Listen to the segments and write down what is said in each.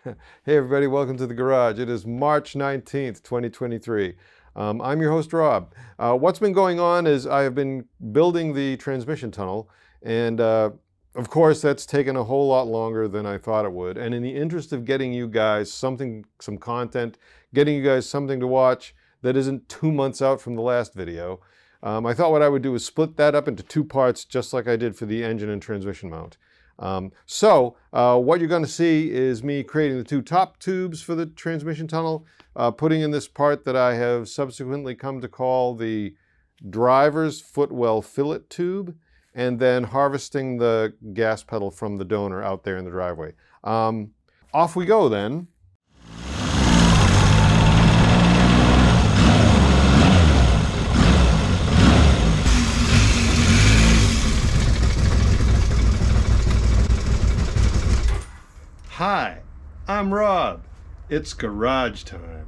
Hey everybody, welcome to the garage. It is March 19th, 2023. I'm your host, Rob. What's been going on is I have been building the transmission tunnel, and of course that's taken a whole lot longer than I thought it would. And in the interest of getting you guys some content, getting you guys something to watch that isn't 2 months out from the last video, I thought what I would do is split that up into two parts, just like I did for the engine and transmission mount. What you're going to see is me creating the two top tubes for the transmission tunnel, putting in this part that I have subsequently come to call the driver's footwell fillet tube, and then harvesting the gas pedal from the donor out there in the driveway. Off we go then. Hi, I'm Rob. It's garage time.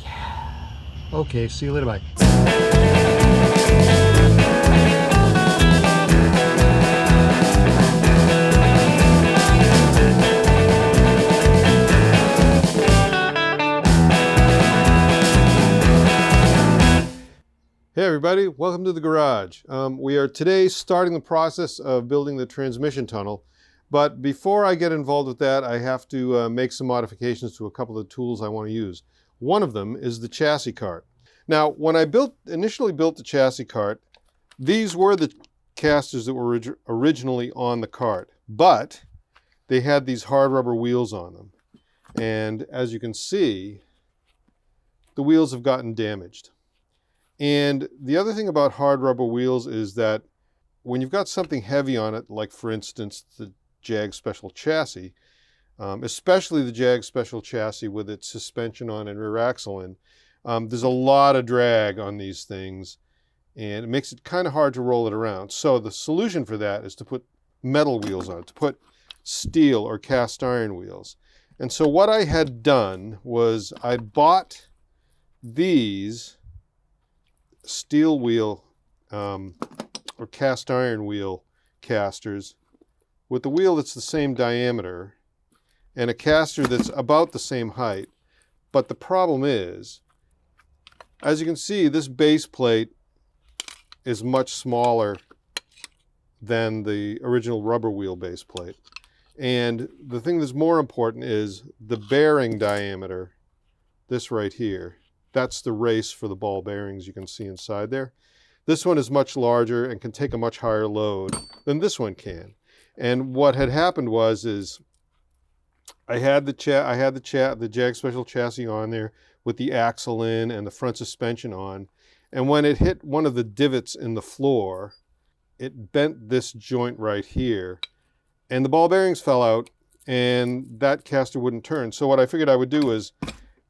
Yeah. Okay, see you later, bye. Hey everybody, welcome to the garage. We are today starting the process of building the transmission tunnel, but before I get involved with that, I have to make some modifications to a couple of the tools I want to use. One of them is the chassis cart. Now, when I initially built the chassis cart, these were the casters that were originally on the cart, but they had these hard rubber wheels on them. And as you can see, the wheels have gotten damaged. And the other thing about hard rubber wheels is that when you've got something heavy on it, like for instance the Jag Special chassis, especially the Jag Special chassis with its suspension on and rear axle in, there's a lot of drag on these things, and it makes it kind of hard to roll it around. So the solution for that is to put metal wheels on it, to put steel or cast iron wheels. And so what I had done was I bought these steel wheel or cast iron wheel casters with the wheel that's the same diameter and a caster that's about the same height. But the problem is, as you can see, this base plate is much smaller than the original rubber wheel base plate. And the thing that's more important is the bearing diameter, this right here. That's the race for the ball bearings you can see inside there. This one is much larger and can take a much higher load than this one can. And what had happened was I had the Jag Special chassis on there with the axle in and the front suspension on. And when it hit one of the divots in the floor, it bent this joint right here. And the ball bearings fell out and that caster wouldn't turn. So what I figured I would do is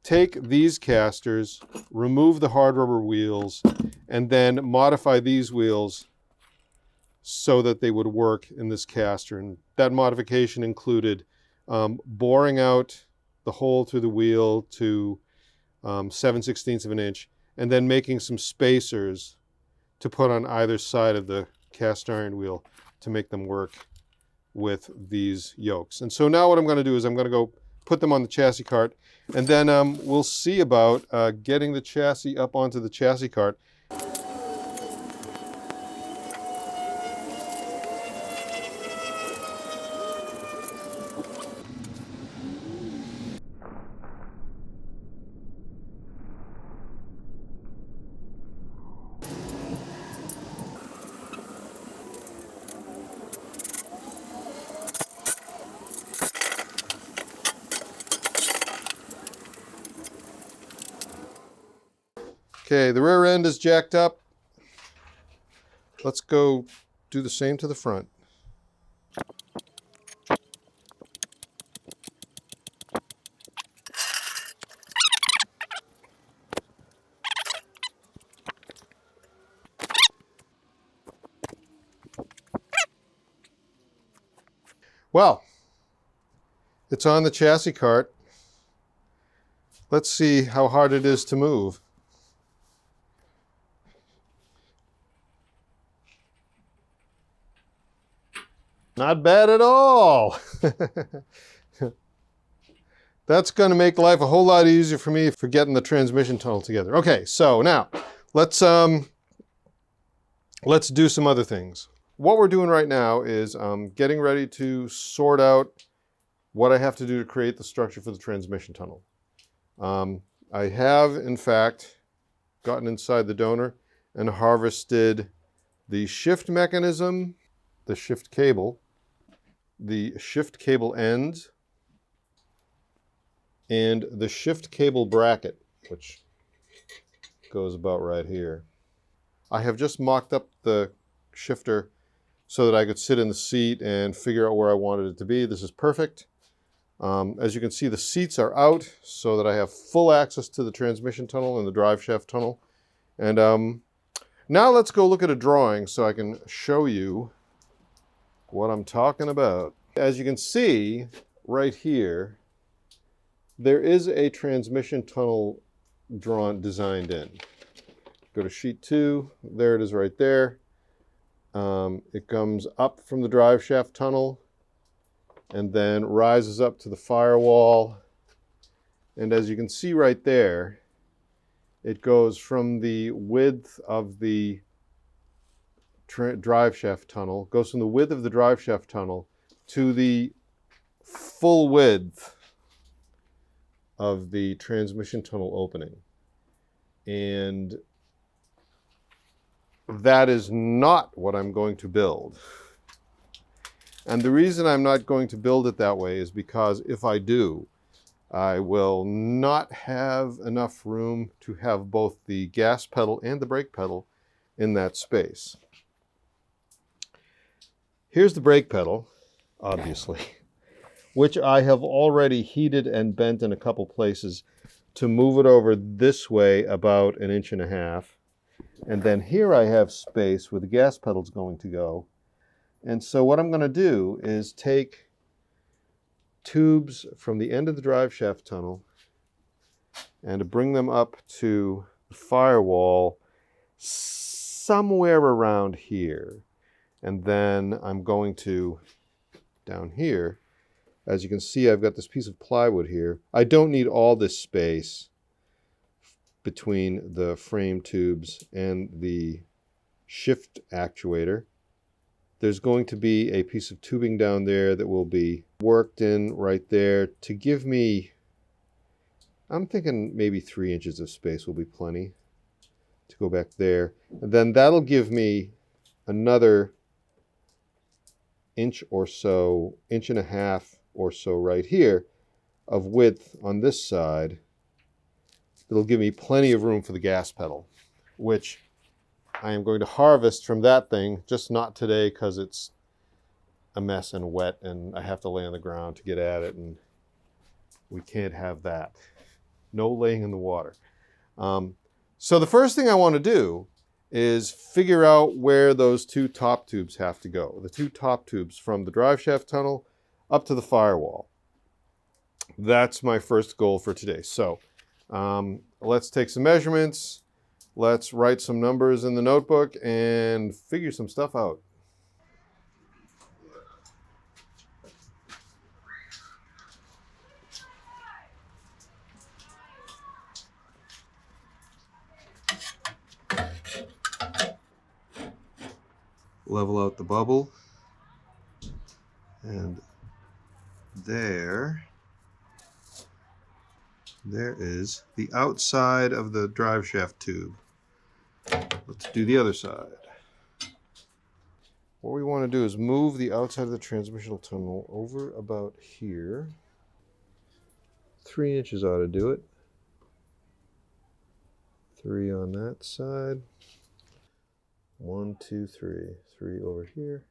take these casters, remove the hard rubber wheels, and then modify these wheels so that they would work in this caster. And that modification included boring out the hole through the wheel to 7/16 of an inch, and then making some spacers to put on either side of the cast iron wheel to make them work with these yokes. And so now what I'm going to do is I'm going to go put them on the chassis cart, and then we'll see about getting the chassis up onto the chassis cart. Okay, the rear end is jacked up. Let's go do the same to the front. Well, it's on the chassis cart. Let's see how hard it is to move. Not bad at all. That's going to make life a whole lot easier for me for getting the transmission tunnel together. Okay, so now let's do some other things. What we're doing right now is getting ready to sort out what I have to do to create the structure for the transmission tunnel. I have, in fact, gotten inside the donor and harvested the shift mechanism, the shift cable ends, and the shift cable bracket, which goes about right here. I have just mocked up the shifter so that I could sit in the seat and figure out where I wanted it to be. This is perfect. As you can see, the seats are out so that I have full access to the transmission tunnel and the drive shaft tunnel. And now let's go look at a drawing so I can show you what I'm talking about. As you can see right here, there is a transmission tunnel designed in. Go to sheet 2, there it is right there. It comes up from the drive shaft tunnel and then rises up to the firewall. And as you can see right there, it goes from the width of the drive shaft tunnel, goes from the width of the drive shaft tunnel to the full width of the transmission tunnel opening. And that is not what I'm going to build. And the reason I'm not going to build it that way is because if I do, I will not have enough room to have both the gas pedal and the brake pedal in that space. Here's the brake pedal, obviously, which I have already heated and bent in a couple places to move it over this way about 1.5 inches. And then here I have space where the gas pedal's going to go. And so what I'm going to do is take tubes from the end of the drive shaft tunnel and bring them up to the firewall somewhere around here. And then I'm going to, down here, as you can see, I've got this piece of plywood here. I don't need all this space between the frame tubes and the shift actuator. There's going to be a piece of tubing down there that will be worked in right there to give me, I'm thinking maybe 3 inches of space will be plenty to go back there. And then that'll give me another 1 inch or so, 1.5 inches or so right here of width on this side. It'll give me plenty of room for the gas pedal, which I am going to harvest from that thing, just not today because it's a mess and wet and I have to lay on the ground to get at it, and we can't have that. No laying in the water. So the first thing I want to do is figure out where those 2 top tubes have to go. The 2 top tubes from the drive shaft tunnel up to the firewall. That's my first goal for today. So let's take some measurements. Let's write some numbers in the notebook and figure some stuff out. Level out the bubble. And there is the outside of the drive shaft tube. Let's do the other side. What we want to do is move the outside of the transmission tunnel over about here. 3 inches ought to do it. 3 on that side. 1, 2, 3. 3 over here.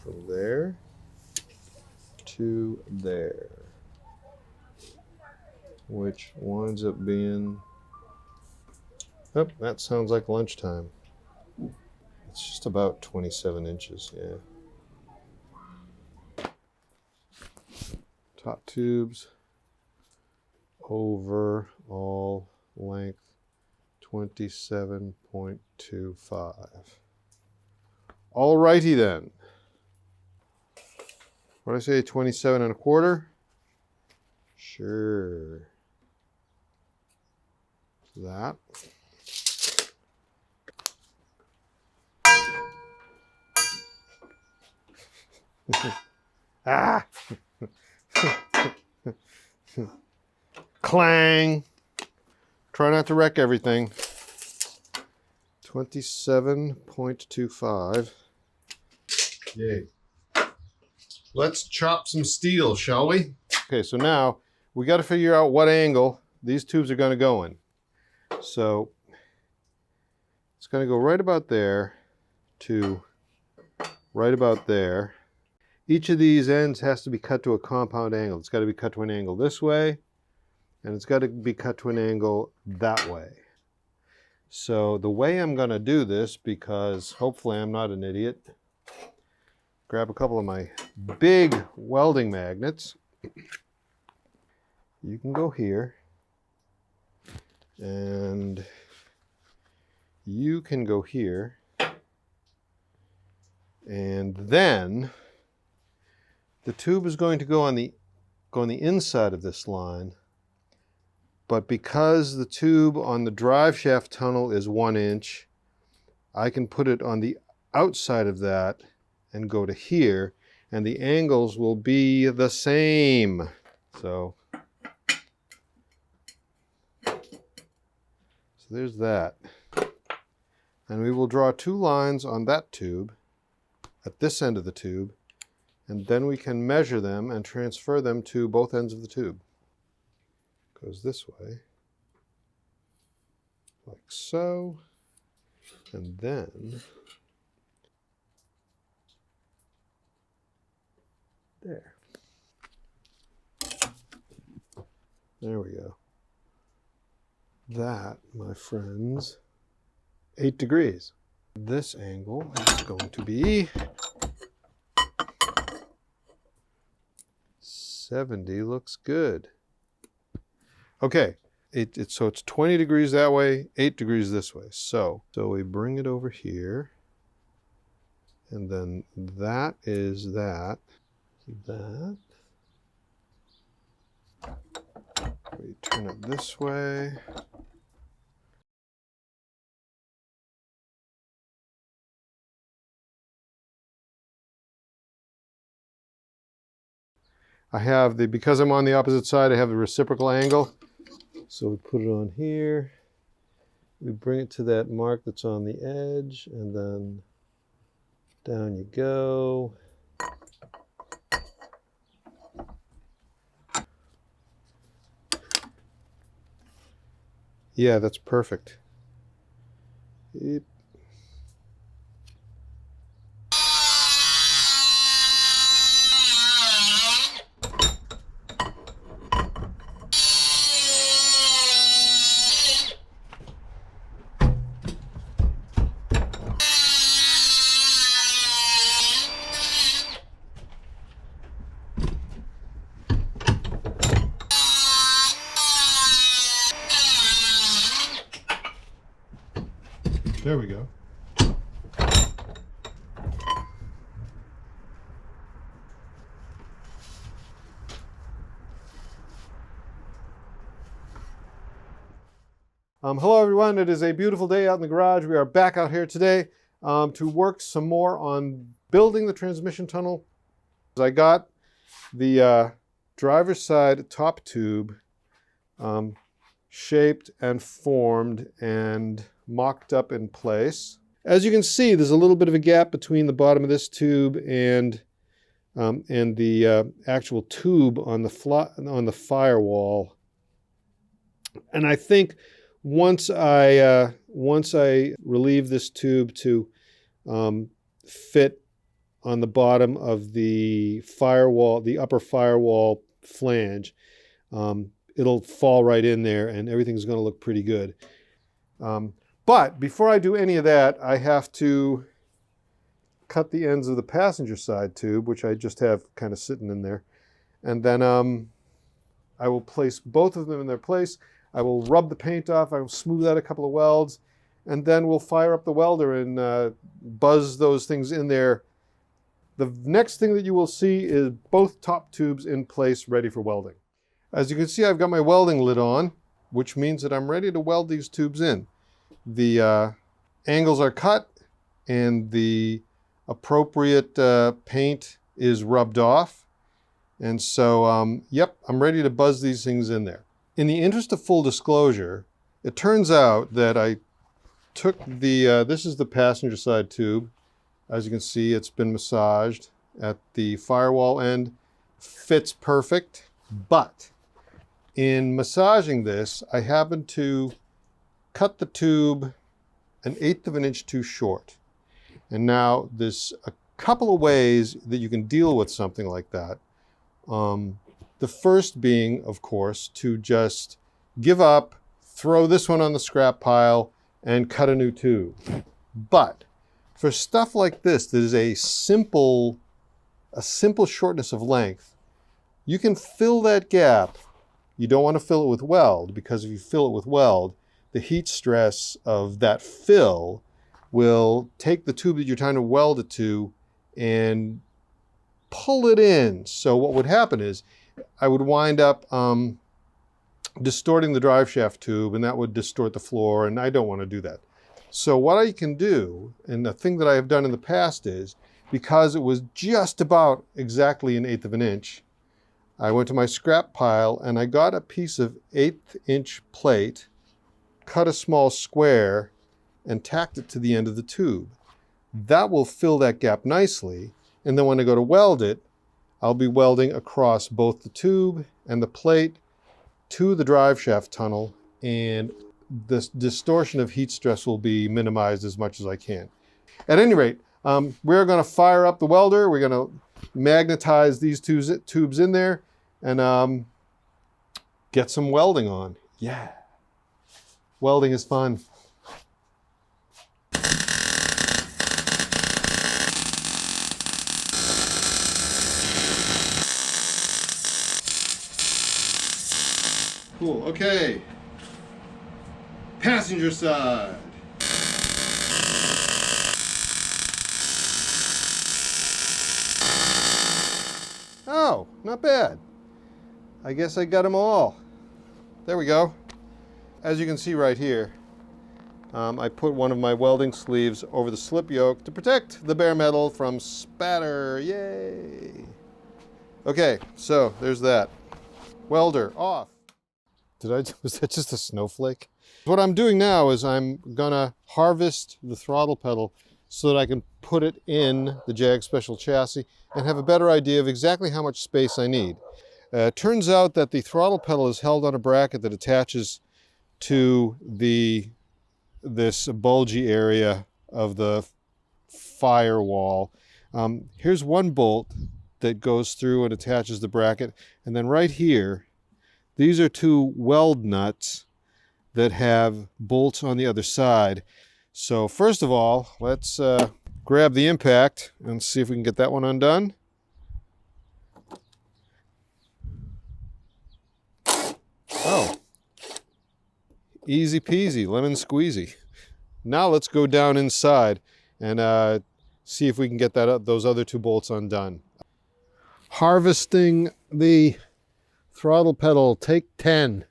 From there to there, which winds up being, oh, that sounds like lunchtime. It's just about 27 inches, yeah. Top tubes, overall length 27.25. All righty then. What did I say, 27 1/4? Sure. That. Ah! Clang! Try not to wreck everything. 27.25. Yay. Let's chop some steel, shall we? Okay, so now we got to figure out what angle these tubes are going to go in. So it's going to go right about there to right about there. Each of these ends has to be cut to a compound angle. It's got to be cut to an angle this way, and it's got to be cut to an angle that way. So the way I'm going to do this, because hopefully I'm not an idiot, grab a couple of my big welding magnets. You can go here, and you can go here, and then the tube is going to go on the inside of this line, but because the tube on the drive shaft tunnel is 1 inch, I can put it on the outside of that and go to here, and the angles will be the same. So there's that. And we will draw 2 lines on that tube at this end of the tube, and then we can measure them and transfer them to both ends of the tube. Goes this way, like so, and then there. There we go. That, my friends, 8 degrees. This angle is going to be 70. Looks good. Okay, so it's 20 degrees that way, 8 degrees this way. So we bring it over here, and then that is that. That. We turn it this way. I have because I'm on the opposite side, I have the reciprocal angle. So we put it on here. We bring it to that mark that's on the edge, and then down you go. Yeah, that's perfect. Yep. There we go. Hello everyone, it is a beautiful day out in the garage. We are back out here today to work some more on building the transmission tunnel. I got the driver's side top tube shaped and formed and mocked up in place. As you can see, there's a little bit of a gap between the bottom of this tube and the actual tube on the firewall. And I think once I relieve this tube to fit on the bottom of the firewall, the upper firewall flange, it'll fall right in there and everything's going to look pretty good. But before I do any of that, I have to cut the ends of the passenger side tube, which I just have kind of sitting in there. And then I will place both of them in their place. I will rub the paint off. I will smooth out a couple of welds. And then we'll fire up the welder and buzz those things in there. The next thing that you will see is both top tubes in place, ready for welding. As you can see, I've got my welding lid on, which means that I'm ready to weld these tubes in. The angles are cut and the appropriate paint is rubbed off. And so, yep, I'm ready to buzz these things in there. In the interest of full disclosure, it turns out that I took the, this is the passenger side tube. As you can see, it's been massaged at the firewall end. Fits perfect, but in massaging this, I happened to cut the tube 1/8 of an inch too short. And now there's a couple of ways that you can deal with something like that. The first being, of course, to just give up, throw this one on the scrap pile, and cut a new tube. But for stuff like this, that is a simple shortness of length, you can fill that gap. You don't want to fill it with weld, because if you fill it with weld, the heat stress of that fill will take the tube that you're trying to weld it to and pull it in. So what would happen is I would wind up distorting the drive shaft tube, and that would distort the floor, and I don't want to do that. So what I can do, and the thing that I have done in the past is, because it was just about exactly 1/8 of an inch, I went to my scrap pile and I got a piece of 1/8 inch plate, cut a small square, and tacked it to the end of the tube. That will fill that gap nicely, and then when I go to weld it, I'll be welding across both the tube and the plate to the drive shaft tunnel, and the distortion of heat stress will be minimized as much as I can. At any rate, we're going to fire up the welder. We're going to magnetize these two tubes in there and get some welding on. Yeah, welding is fun. Cool, okay. Passenger side. Oh, not bad. I guess I got them all. There we go. As you can see right here, I put one of my welding sleeves over the slip yoke to protect the bare metal from spatter. Yay! Okay, so there's that. Welder off. Was that just a snowflake? What I'm doing now is I'm gonna harvest the throttle pedal so that I can put it in the Jag Special chassis and have a better idea of exactly how much space I need. It turns out that the throttle pedal is held on a bracket that attaches to this bulgy area of the firewall. Here's one bolt that goes through and attaches the bracket, and then right here, these are two weld nuts that have bolts on the other side. So first of all, let's grab the impact and see if we can get that one undone. Oh, easy peasy, lemon squeezy. Now let's go down inside and see if we can get those other two bolts undone. Harvesting the throttle pedal, take 10.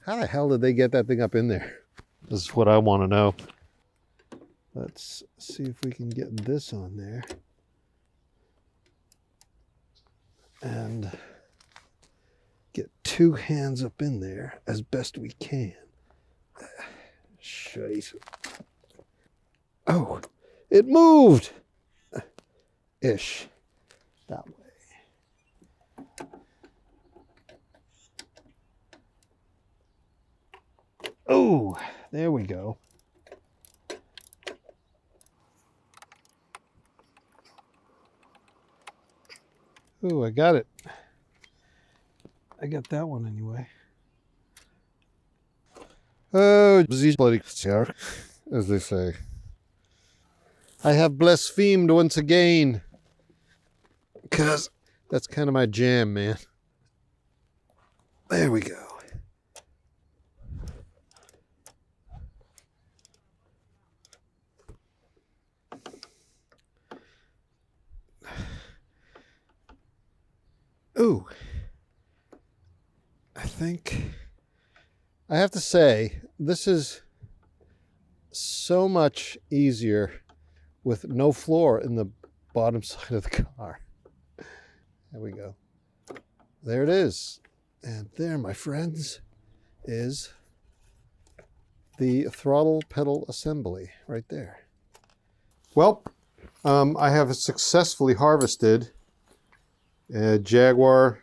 How the hell did they get that thing up in there? This is what I want to know. Let's see if we can get this on there. And get two hands up in there as best we can. Shite. Oh, it moved! Ish. That way. Oh, there we go. Oh, I got it. I got that one anyway. Oh, bloody as they say. I have blasphemed once again. because that's kind of my jam, man. There we go. Ooh. I think I have to say, this is so much easier with no floor in the bottom side of the car. There we go. There it is. And there, my friends, is the throttle pedal assembly right there. Well, I have successfully harvested a Jaguar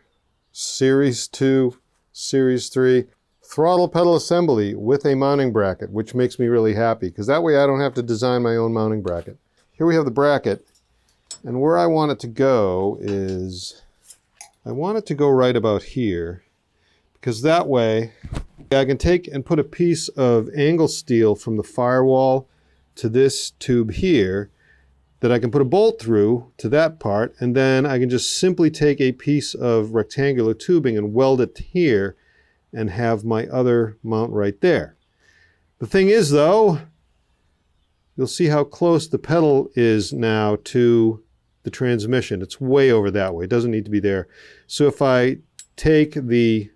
Series 2, Series 3 throttle pedal assembly with a mounting bracket, which makes me really happy because that way I don't have to design my own mounting bracket. Here we have the bracket, and where I want it to go is, I want it to go right about here, because that way I can take and put a piece of angle steel from the firewall to this tube here that I can put a bolt through to that part, and then I can just simply take a piece of rectangular tubing and weld it here and have my other mount right there. The thing is though, you'll see how close the pedal is now to the transmission. It's way over that way. It doesn't need to be there. So if I take the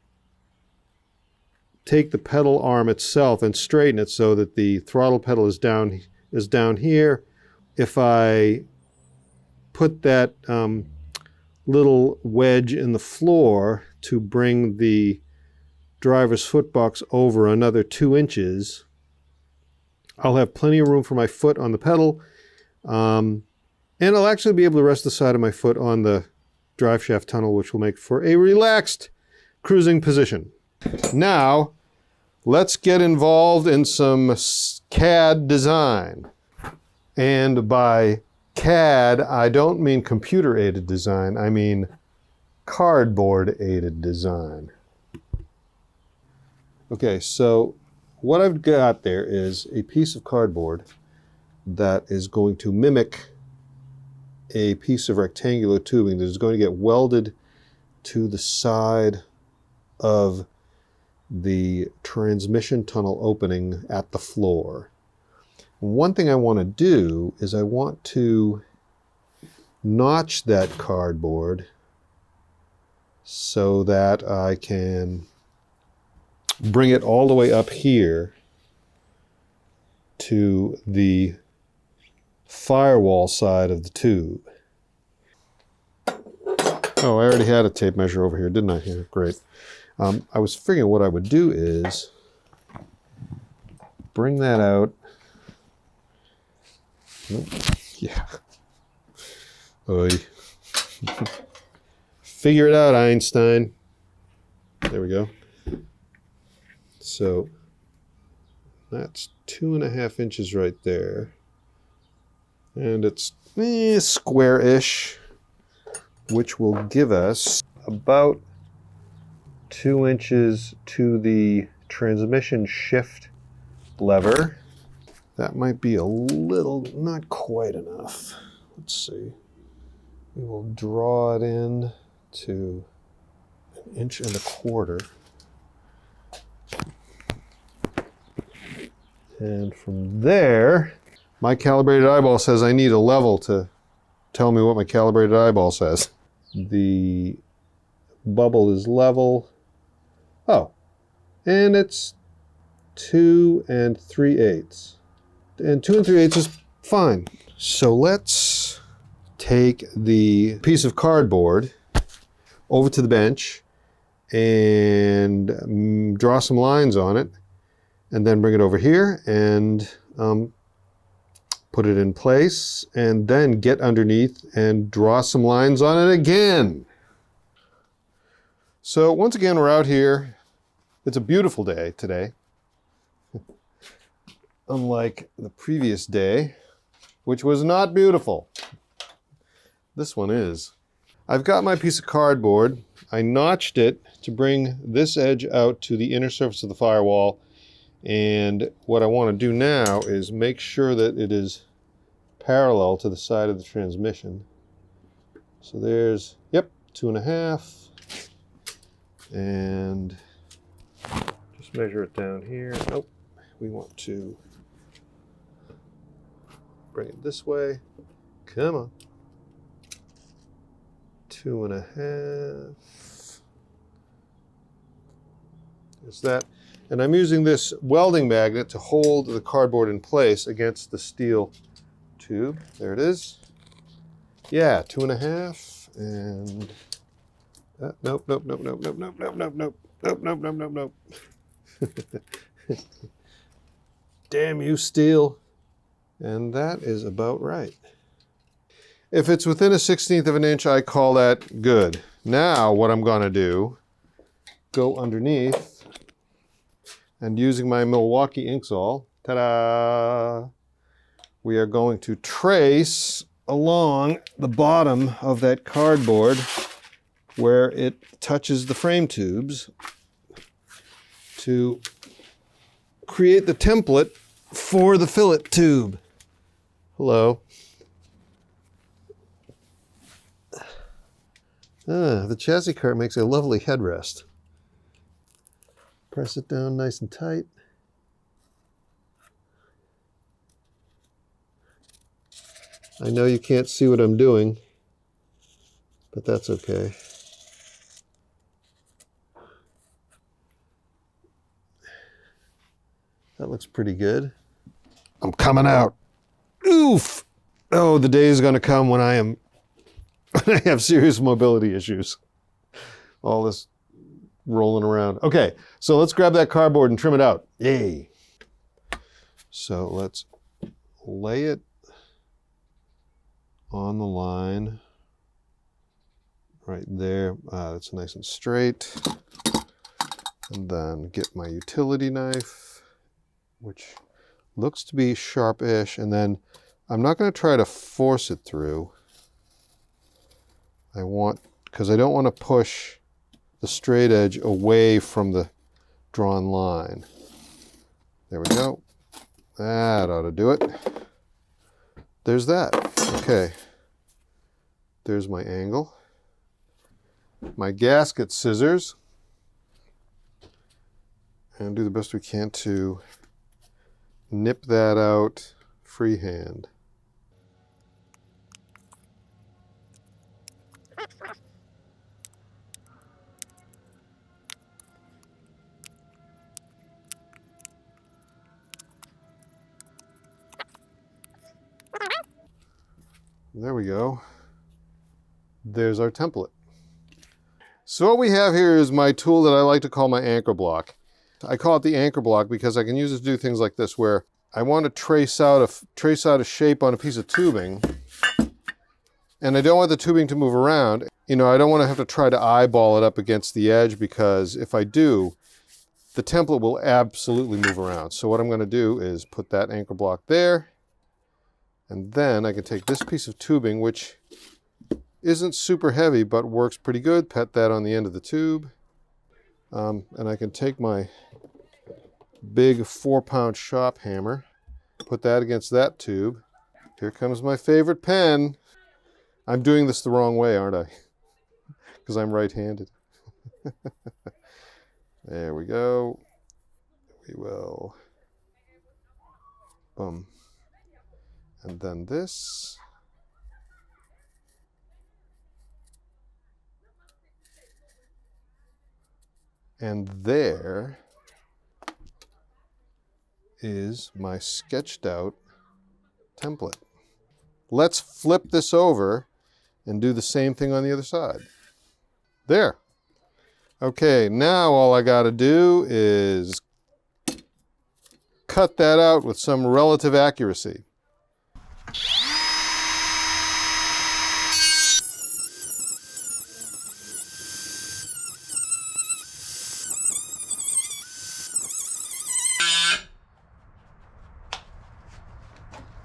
pedal arm itself and straighten it so that the throttle pedal is down here, if I put that little wedge in the floor to bring the driver's foot box over another 2 inches, I'll have plenty of room for my foot on the pedal, and I'll actually be able to rest the side of my foot on the drive shaft tunnel, which will make for a relaxed cruising position. Now, let's get involved in some CAD design. And by CAD, I don't mean computer-aided design, I mean cardboard-aided design. Okay, so what I've got there is a piece of cardboard that is going to mimic a piece of rectangular tubing that is going to get welded to the side of the transmission tunnel opening at the floor. One thing I want to do is I want to notch that cardboard so that I can bring it all the way up here to the firewall side of the tube. Oh, I already had a tape measure over here, didn't I? Yeah, great. I was figuring what I would do is bring that out. Yeah. Oy. Figure it out, Einstein. There we go. So that's 2.5 inches right there. And it's square-ish, which will give us about 2 inches to the transmission shift lever. That might be a little, not quite enough. Let's see. We will draw it in to 1.25 inches. And from there, my calibrated eyeball says I need a level to tell me what my calibrated eyeball says. The bubble is level. Oh, and it's 2 3/8. And 2 3/8 is fine. So let's take the piece of cardboard over to the bench and draw some lines on it, and then bring it over here and put it in place, and then get underneath and draw some lines on it again. So once again, we're out here. It's a beautiful day today. Unlike the previous day, which was not beautiful. This one is. I've got my piece of cardboard. I notched it to bring this edge out to the inner surface of the firewall. And what I want to do now is make sure that it is parallel to the side of the transmission. So there's, yep, 2.5. And just measure it down here. Nope, we want to bring it this way. Come on. 2.5. There's that. And I'm using this welding magnet to hold the cardboard in place against the steel tube. There it is. Yeah, 2.5. And nope, nope, nope, nope, nope, nope, nope, nope, nope, nope, nope, nope, nope, nope. Damn you, steel. And that is about right. If it's within 1/16 of an inch, I call that good. Now what I'm going to do, go underneath, and using my Milwaukee Inksol, ta-da, we are going to trace along the bottom of that cardboard where it touches the frame tubes to create the template for the fillet tube. Hello. The chassis cart makes a lovely headrest. Press it down nice and tight. I know you can't see what I'm doing, but that's okay. That looks pretty good. I'm coming out. Oof! Oh, the day is going to come when I have serious mobility issues. All this rolling around. Okay, so let's grab that cardboard and trim it out. Yay! So let's lay it on the line right there. That's nice and straight. And then get my utility knife, which looks to be sharp-ish, and then I'm not going to try to force it through. Because I don't want to push the straight edge away from the drawn line. There we go. That ought to do it. There's that. Okay. There's my angle. My gasket scissors. And do the best we can to nip that out freehand. There we go. There's our template. So what we have here is my tool that I like to call my anchor block. I call it the anchor block because I can use it to do things like this, where I want to trace out a shape on a piece of tubing, and I don't want the tubing to move around. You know, I don't want to have to try to eyeball it up against the edge, because if I do, the template will absolutely move around. So what I'm going to do is put that anchor block there, and then I can take this piece of tubing, which isn't super heavy but works pretty good, pet that on the end of the tube, and I can take my big 4-pound shop hammer, put that against that tube. Here comes my favorite pen. I'm doing this the wrong way, aren't I? Because I'm right-handed. There we go. We will, boom. And then this. And there is my sketched out template. Let's flip this over and do the same thing on the other side. There. Okay, now all I got to do is cut that out with some relative accuracy.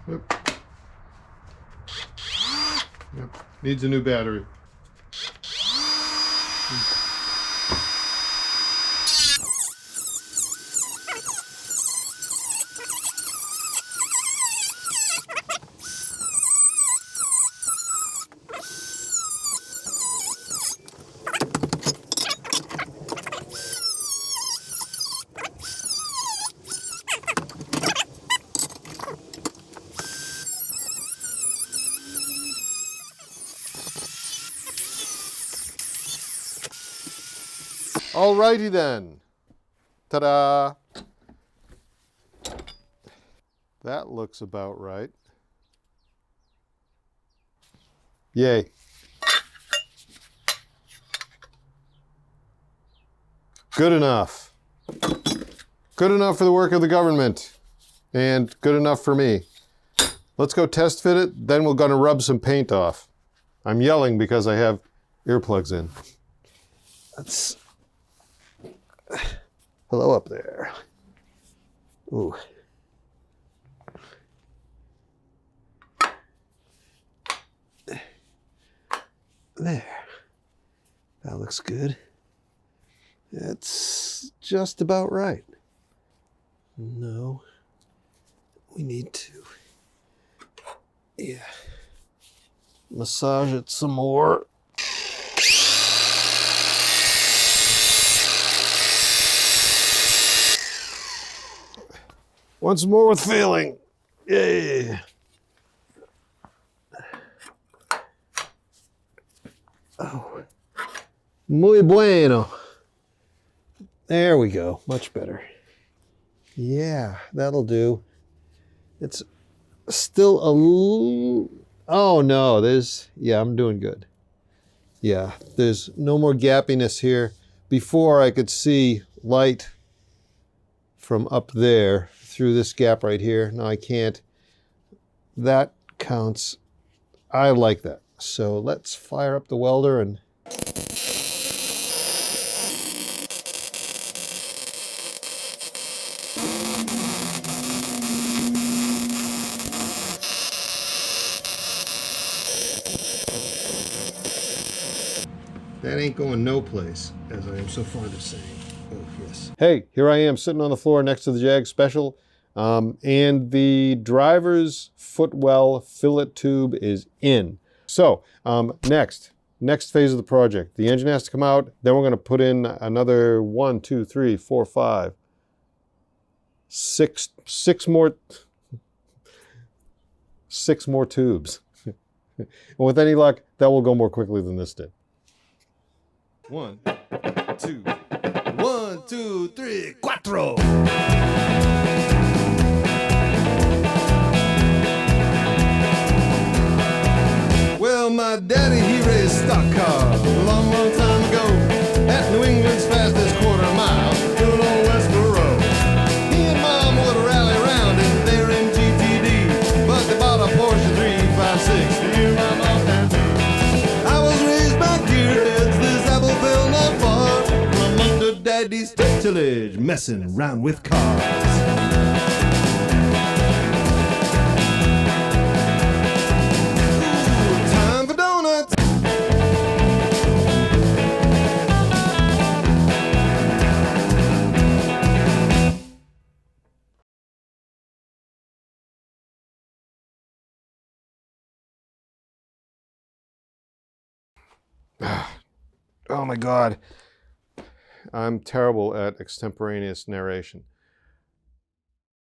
Yep. Yep. Needs a new battery. Alrighty then. Ta-da! That looks about right. Yay. Good enough. Good enough for the work of the government. And good enough for me. Let's go test fit it, then we're gonna rub some paint off. I'm yelling because I have earplugs in. That's... Hello up there. Ooh. There. That looks good. That's just about right. No. We need to... Yeah. Massage it some more. Once more with feeling. Yay. Oh. Muy bueno. There we go. Much better. Yeah, that'll do. It's still a little... Oh no, yeah, I'm doing good. Yeah, there's no more gappiness here. Before I could see light from up there through this gap right here. Now I can't. That counts. I like that. So let's fire up the welder and... That ain't going no place, as I am so fond of saying. Oh, yes. Hey, here I am sitting on the floor next to the Jag Special, and the driver's footwell fillet tube is in. So, next phase of the project. The engine has to come out, then we're going to put in another 1, 2, 3, 4, 5, 6 more tubes. And with any luck, that will go more quickly than this did. 1, 2, 1, 2, 3, 4. Well, my daddy, he raced stock cars a long, long time ago at New England's fastest quarter mile, doing old Westboro Road. He and Mom would rally around in their MGTD, but they bought a Porsche 356 the year my mom had me. I was raised by gearheads, this apple fell not far from under Daddy's tillage, messing around with cars. Time for donuts. Oh my God. I'm terrible at extemporaneous narration.